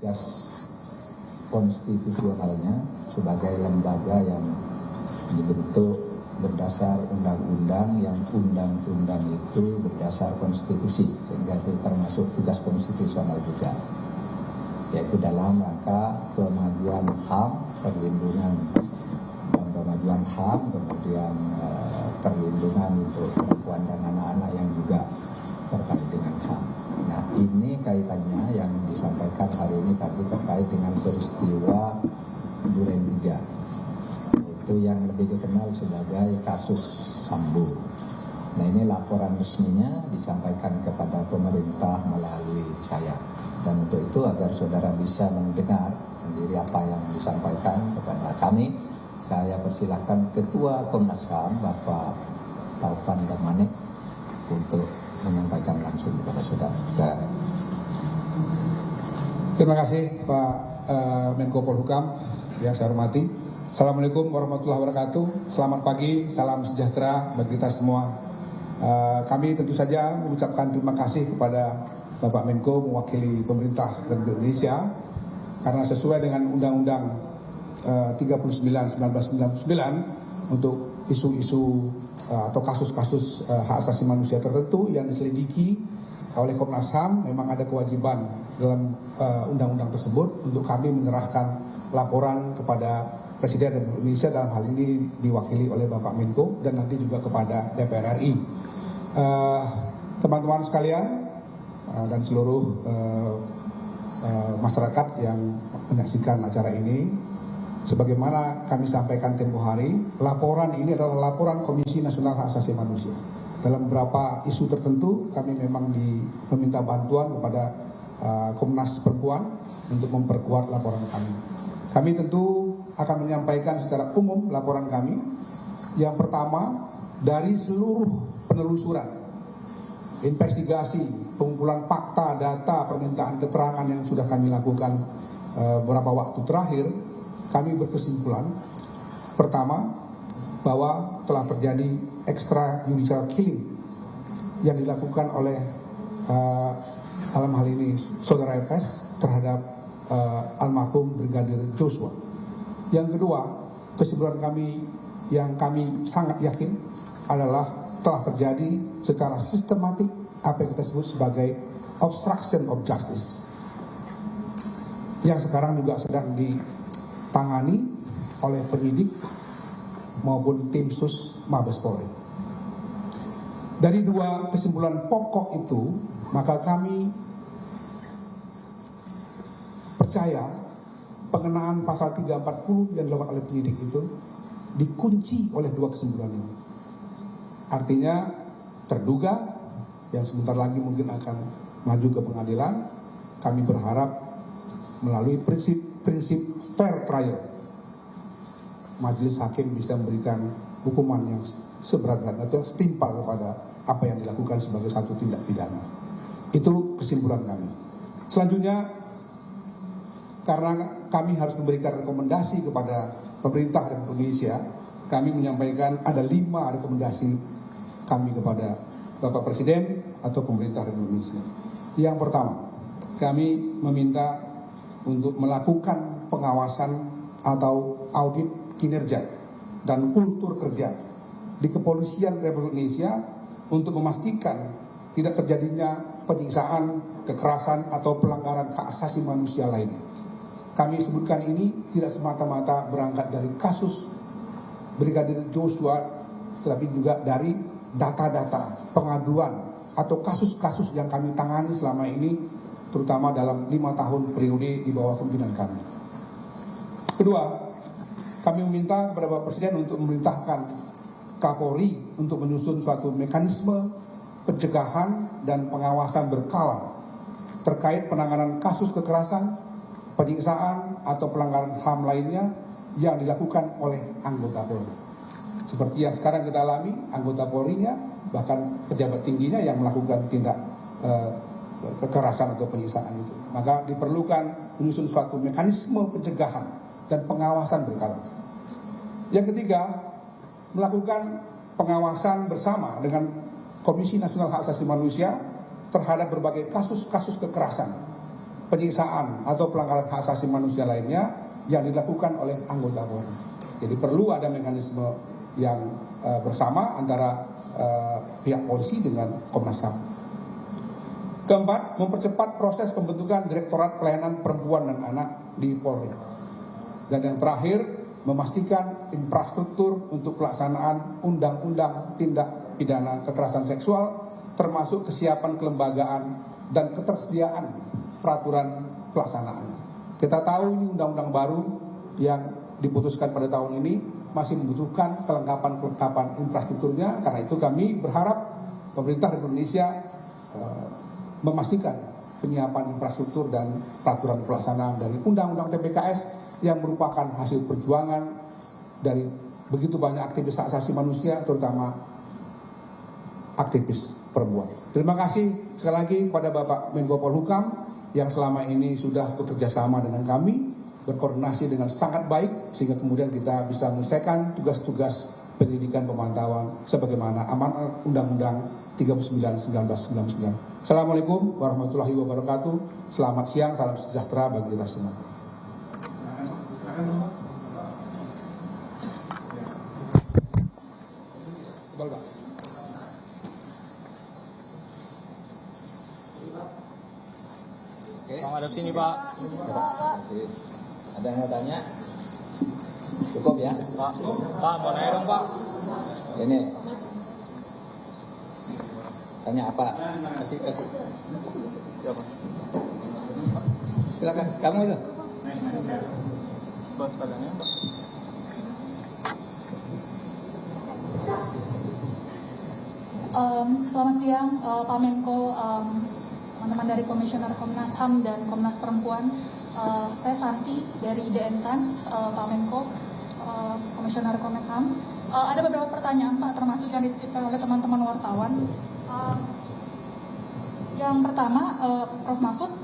tugas konstitusionalnya sebagai lembaga yang dibentuk berdasar undang-undang, yang undang-undang itu berdasar konstitusi, sehingga itu termasuk tugas konstitusional juga, yaitu dalam rangka pemajuan HAM, perlindungan dan pemajuan HAM, kemudian perlindungan untuk perempuan dan anak-anak yang juga terkait dengan HAM. Nah, ini kaitannya yang disampaikan hari ini tadi terkait dengan peristiwa Duren 3, itu yang lebih dikenal sebagai kasus Sambo. Nah, ini laporan resminya disampaikan kepada pemerintah melalui saya. Dan untuk itu agar saudara bisa mendengar sendiri apa yang disampaikan kepada kami, saya persilahkan Ketua Komnas HAM Bapak Taufan Damanik untuk menyampaikan langsung kepada saudara. Terima kasih Pak Menko Polhukam yang saya hormati. Assalamualaikum warahmatullahi wabarakatuh. Selamat pagi, salam sejahtera bagi kita semua. Kami tentu saja mengucapkan terima kasih kepada Bapak Menko mewakili pemerintah Republik Indonesia, karena sesuai dengan Undang-Undang 39/1999 untuk isu-isu atau kasus-kasus hak asasi manusia tertentu yang diselidiki oleh Komnas HAM, memang ada kewajiban dalam undang-undang tersebut untuk kami menyerahkan laporan kepada Presiden Republik Indonesia, dalam hal ini diwakili oleh Bapak Menko, dan nanti juga kepada DPR RI. Teman-teman sekalian dan seluruh masyarakat yang menyaksikan acara ini, sebagaimana kami sampaikan tempo hari, laporan ini adalah laporan Komisi Nasional Hak Asasi Manusia. Dalam beberapa isu tertentu kami memang meminta bantuan kepada Komnas Perempuan untuk memperkuat laporan kami. Kami tentu akan menyampaikan secara umum laporan kami. Yang pertama, dari seluruh penelusuran, investigasi, pengumpulan fakta, data, permintaan keterangan yang sudah kami lakukan beberapa waktu terakhir, kami berkesimpulan, pertama, bahwa telah terjadi extrajudicial killing yang dilakukan oleh dalam hal ini Saudara FS terhadap almarhum Brigadir Joshua. Yang kedua, kesimpulan kami yang kami sangat yakin adalah telah terjadi secara sistematik apa yang kita sebut sebagai obstruction of justice, yang sekarang juga sedang ditangani oleh penyidik maupun tim sus Mabes Polri. Dari dua kesimpulan pokok itu, maka kami percaya pengenaan pasal 340 yang dilakukan oleh penyidik itu dikunci oleh dua kesimpulan ini. Artinya terduga yang sebentar lagi mungkin akan maju ke pengadilan, kami berharap melalui prinsip fair trial, majelis hakim bisa memberikan hukuman yang seberat-beratnya atau yang setimpal kepada apa yang dilakukan sebagai satu tindak pidana. Itu kesimpulan kami. Selanjutnya, karena kami harus memberikan rekomendasi kepada pemerintah Republik Indonesia, kami menyampaikan ada 5 rekomendasi kami kepada Bapak Presiden atau pemerintah Republik Indonesia. Yang pertama, kami meminta untuk melakukan pengawasan atau audit kinerja dan kultur kerja di Kepolisian Republik Indonesia untuk memastikan tidak terjadinya penyiksaan, kekerasan atau pelanggaran hak asasi manusia lainnya. Kami sebutkan ini tidak semata-mata berangkat dari kasus Brigadir Joshua, tetapi juga dari data-data pengaduan atau kasus-kasus yang kami tangani selama ini, terutama dalam 5 tahun periode di bawah pimpinan kami. Kedua, kami meminta kepada Bapak Presiden untuk memerintahkan Kapolri untuk menyusun suatu mekanisme pencegahan dan pengawasan berkala terkait penanganan kasus kekerasan, penyiksaan atau pelanggaran HAM lainnya yang dilakukan oleh anggota Polri. Seperti yang sekarang kita alami, anggota Polri-nya, bahkan pejabat tingginya yang melakukan tindak kekerasan atau penyiksaan itu. Maka diperlukan menyusun suatu mekanisme pencegahan dan pengawasan berkala. Yang ketiga, melakukan pengawasan bersama dengan Komisi Nasional Hak Asasi Manusia terhadap berbagai kasus-kasus kekerasan penyiksaan atau pelanggaran hak asasi manusia lainnya yang dilakukan oleh anggota Polri. Jadi perlu ada mekanisme yang bersama antara pihak polisi dengan Komnas HAM. Keempat, mempercepat proses pembentukan Direktorat Pelayanan Perempuan dan Anak di Polri. Dan yang terakhir, memastikan infrastruktur untuk pelaksanaan Undang-Undang Tindak Pidana Kekerasan Seksual, termasuk kesiapan kelembagaan dan ketersediaan peraturan pelaksanaan. Kita tahu ini undang-undang baru yang diputuskan pada tahun ini masih membutuhkan kelengkapan infrastrukturnya. Karena itu kami berharap pemerintah Indonesia memastikan penyiapan infrastruktur dan peraturan pelaksanaan dari Undang-Undang TPKS yang merupakan hasil perjuangan dari begitu banyak aktivis hak asasi manusia, terutama aktivis perempuan. Terima kasih sekali lagi kepada Bapak Menko Polhukam yang selama ini sudah bekerja sama dengan kami, berkoordinasi dengan sangat baik, sehingga kemudian kita bisa menyelesaikan tugas-tugas pendidikan pemantauan sebagaimana amanat Undang-Undang 39/1999. Assalamualaikum warahmatullahi wabarakatuh. Selamat siang, salam sejahtera bagi kita semua. Bang ada sini Pak. Ada yang mau tanya? Cukup ya? Pak, mau nanya dong Pak. Ini tanya apa? Kasih. Siapa? Silakan, kamu itu. Bos kalian ya Pak. Selamat siang Pak Menko, teman-teman dari Komisioner Komnas HAM dan Komnas Perempuan. Saya Santi dari DN Trans, Pak Menko, Komisioner Komnas HAM. Ada beberapa pertanyaan Pak, termasuk yang dititipkan oleh teman-teman wartawan. Yang pertama, Prof. Mahfud,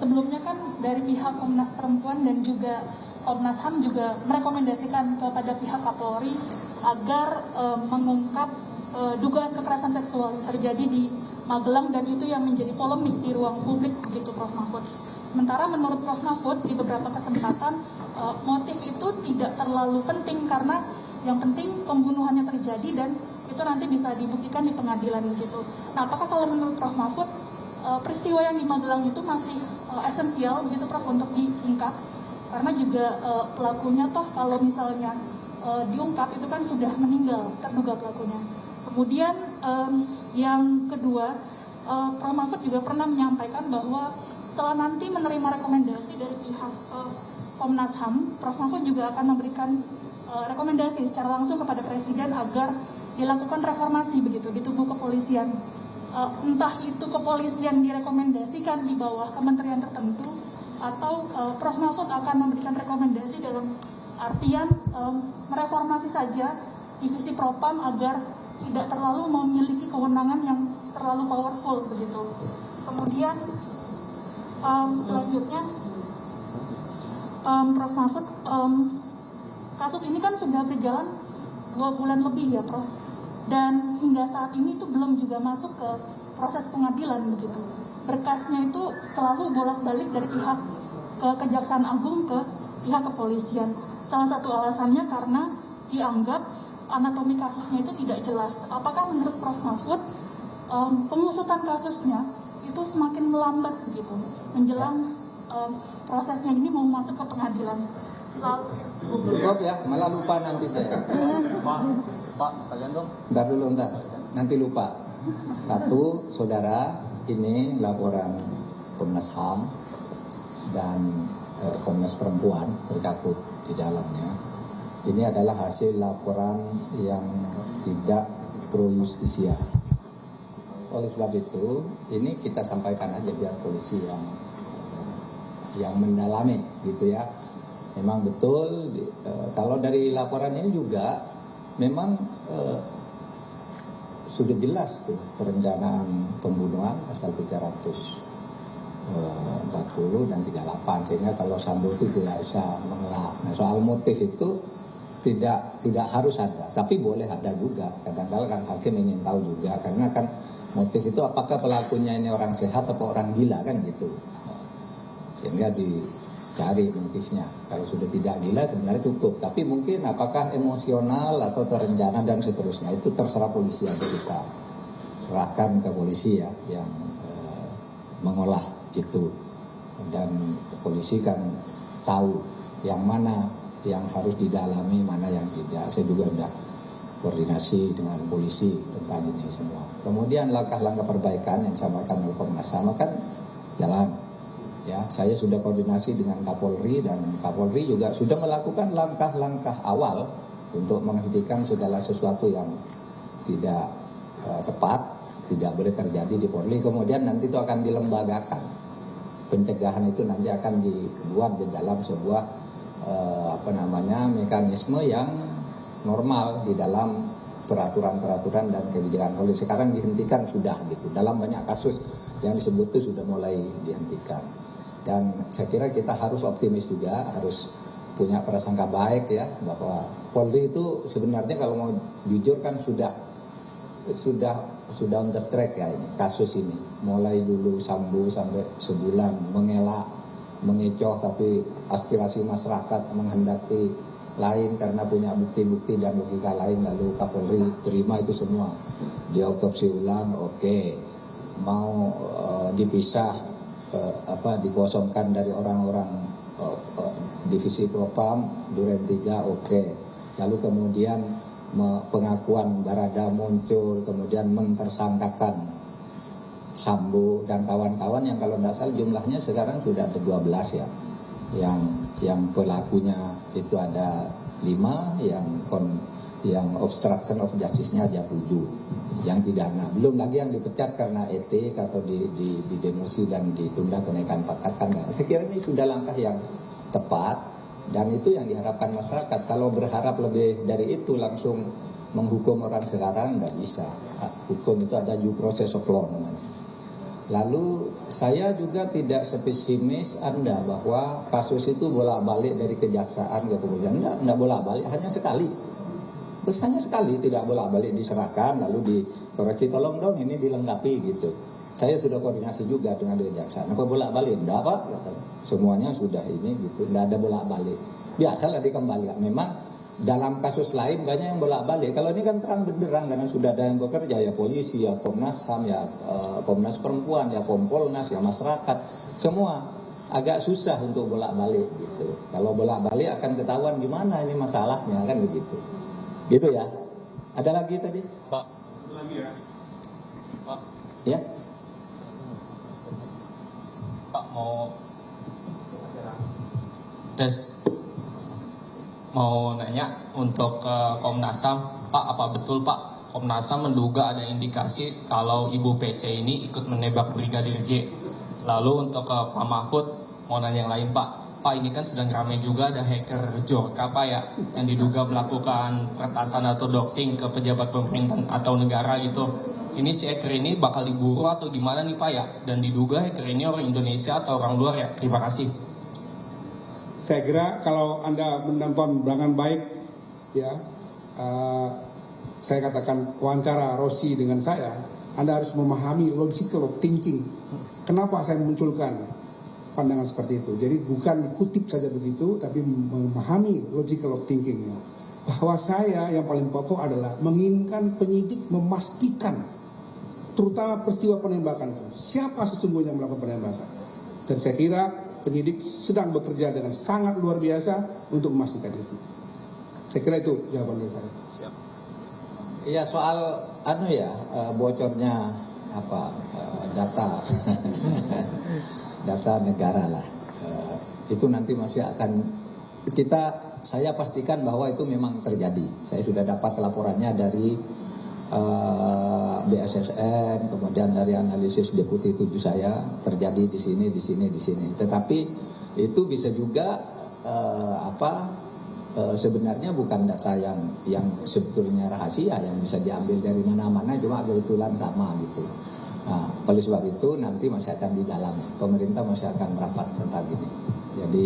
sebelumnya kan dari pihak Komnas Perempuan dan juga Komnas HAM juga merekomendasikan kepada pihak Kapolri agar mengungkap dugaan kekerasan seksual yang terjadi di Magelang, dan itu yang menjadi polemik di ruang publik begitu Prof. Mahfud. Sementara menurut Prof. Mahfud di beberapa kesempatan motif itu tidak terlalu penting karena yang penting pembunuhannya terjadi dan itu nanti bisa dibuktikan di pengadilan gitu. Nah, apakah kalau menurut Prof. Mahfud peristiwa yang di Magelang itu masih esensial begitu Prof untuk diungkap? Karena juga pelakunya toh kalau misalnya diungkap itu kan sudah meninggal terduga pelakunya. Kemudian yang kedua, Prof. Mahfud juga pernah menyampaikan bahwa setelah nanti menerima rekomendasi dari pihak Komnas HAM, Prof. Mahfud juga akan memberikan rekomendasi secara langsung kepada Presiden agar dilakukan reformasi begitu di tubuh kepolisian. Entah itu kepolisian direkomendasikan di bawah kementerian tertentu atau Prof. Mahfud akan memberikan rekomendasi dalam artian mereformasi saja divisi Propam agar tidak terlalu memiliki kewenangan yang terlalu powerful begitu. Kemudian selanjutnya Prof. Mahfud, kasus ini kan sudah berjalan 2 bulan lebih ya Prof, dan hingga saat ini itu belum juga masuk ke proses pengadilan begitu. Berkasnya itu selalu bolak-balik dari pihak Kejaksaan Agung ke pihak kepolisian. Salah satu alasannya karena dianggap anatomi kasusnya itu tidak jelas. Apakah menurut Prof. Mahfud pengusutan kasusnya itu semakin melambat begitu menjelang prosesnya ini mau masuk ke pengadilan? Cukup ya, malah lupa nanti saya. Pak, sekalian dong. Ntar, nanti lupa. Satu, saudara, ini laporan Komnas HAM dan Komnas Perempuan tercakup di dalamnya. Ini adalah hasil laporan yang tidak pro justisia. Oleh sebab itu, ini kita sampaikan aja biar polisi yang mendalami, gitu ya. Memang betul, kalau dari laporan ini juga memang sudah jelas tuh perencanaan pembunuhan pasal 340 dan 38, sehingga kalau Sambo itu tidak bisa mengelak. Nah, soal motif itu tidak harus ada, tapi boleh ada juga. Kadang-kadang kan hakim ingin tahu juga, karena kan motif itu apakah pelakunya ini orang sehat atau orang gila kan gitu. sehingga dicari motifnya. Kalau sudah tidak gila sebenarnya cukup, tapi mungkin apakah emosional atau terencana dan seterusnya itu terserah polisi, aja kita serahkan ke polisi ya yang mengolah itu, dan polisi kan tahu yang mana yang harus didalami, mana yang tidak. Saya juga sudah koordinasi dengan polisi tentang ini semua. Kemudian langkah-langkah perbaikan yang disampaikan oleh Komnas HAM kan jalan. Ya, saya sudah koordinasi dengan Kapolri, dan Kapolri juga sudah melakukan langkah-langkah awal untuk menghentikan segala sesuatu yang tidak tepat, tidak boleh terjadi di Polri. Kemudian nanti itu akan dilembagakan. Pencegahan itu nanti akan dibuat di dalam sebuah mekanisme yang normal di dalam peraturan-peraturan dan kebijakan polisi. Sekarang dihentikan sudah gitu. Dalam banyak kasus yang disebut itu sudah mulai dihentikan. Dan saya kira kita harus optimis juga, harus punya prasangka baik ya, bahwa Polri itu sebenarnya kalau mau jujur kan sudah on the track ya ini kasus ini. Mulai dulu Sambo sampai sebulan mengelak, mengecoh, tapi aspirasi masyarakat menghendaki lain karena punya bukti-bukti dan logika lain, lalu Kapolri terima itu semua, diautopsi ulang, oke. Mau dipisah dikosongkan dari orang-orang divisi Propam Duren 3, oke. Lalu kemudian pengakuan Barada muncul, kemudian mentersangkakan Sambo dan kawan-kawan yang kalau tidak salah jumlahnya sekarang sudah ada 12 ya. Yang pelakunya itu ada 5, yang obstruction of justice-nya ada 7 yang pidana. Belum lagi yang dipecat karena etik atau didemosi dan ditunda kenaikan pangkat kan. Saya kira ini sudah langkah yang tepat, dan itu yang diharapkan masyarakat. Kalau berharap lebih dari itu langsung menghukum orang sekarang nggak bisa. Hukum itu ada due process of law namanya. Lalu saya juga tidak sepesimis Anda bahwa kasus itu bolak-balik dari kejaksaan ke kepolisian. Enggak bolak-balik, hanya sekali. Terus hanya sekali, tidak bolak-balik diserahkan lalu dikoreksi, tolong dong ini dilengkapi gitu. Saya sudah koordinasi juga dengan kejaksaan. Apa bolak-balik? Enggak Pak, semuanya sudah ini gitu, enggak ada bolak-balik. Biasalah dikembalikan. Memang dalam kasus lain banyak yang bolak-balik. Kalau ini kan terang benderang karena sudah ada yang bekerja, ya polisi, ya Komnas HAM, ya Komnas Perempuan, ya Kompolnas, ya masyarakat, semua agak susah untuk bolak-balik gitu. Kalau bolak-balik akan ketahuan gimana ini masalahnya kan begitu. Gitu ya. Ada lagi tadi? Pak. Lagi ya. Pak. Ya. Pak mau tes. Mau nanya untuk Komnas HAM, Pak, apa betul Pak Komnas HAM menduga ada indikasi kalau Ibu PC ini ikut menembak Brigadir J? Lalu untuk Pak Mahfud, mau nanya yang lain Pak. Pak, ini kan sedang ramai juga ada hacker Jorka Pak ya, yang diduga melakukan peretasan atau doxing ke pejabat pemerintahan atau negara gitu. Ini si hacker ini bakal diburu atau gimana nih Pak ya? Dan diduga hacker ini orang Indonesia atau orang luar ya? Terima kasih. Saya kira kalau Anda menonton dengan baik ya, saya katakan wawancara Rossi dengan saya, Anda harus memahami logical thinking. Kenapa saya memunculkan pandangan seperti itu? Jadi bukan dikutip saja begitu, tapi memahami logical thinkingnya. Bahwa saya yang paling pokok adalah menginginkan penyidik memastikan, terutama peristiwa penembakan itu, siapa sesungguhnya melakukan penembakan. Dan saya kira penyidik sedang bekerja dengan sangat luar biasa untuk memastikan itu. Saya kira itu jawaban dari saya. Iya, soal bocornya data data negara lah. Itu nanti masih akan saya pastikan bahwa itu memang terjadi. Saya sudah dapat laporannya dari BSSN, kemudian dari analisis deputi 7 saya, terjadi di sini. Tetapi itu bisa juga sebenarnya bukan data yang sebetulnya rahasia yang bisa diambil dari mana-mana, cuma kebetulan sama gitu. Nah, oleh sebab itu nanti masih akan didalami. Pemerintah masih akan merapat tentang ini. Jadi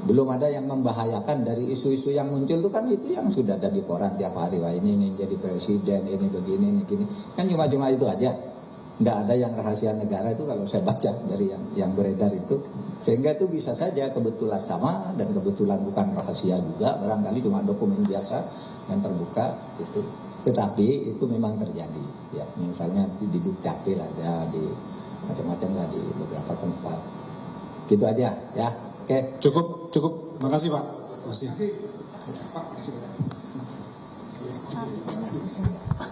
belum ada yang membahayakan dari isu-isu yang muncul itu kan, itu yang sudah ada di koran tiap hari. Wah ini ingin jadi presiden, ini begini, ini gini. Kan cuma itu aja. Nggak ada yang rahasia negara itu kalau saya baca dari yang beredar itu. Sehingga itu bisa saja kebetulan sama dan kebetulan bukan rahasia juga, barangkali cuma dokumen biasa yang terbuka itu. Tetapi itu memang terjadi. Ya, misalnya di Dukcapil ada, di macam-macam lah di beberapa tempat. Gitu aja ya. Oke. Cukup. Makasih Pak. Makasih. Pak,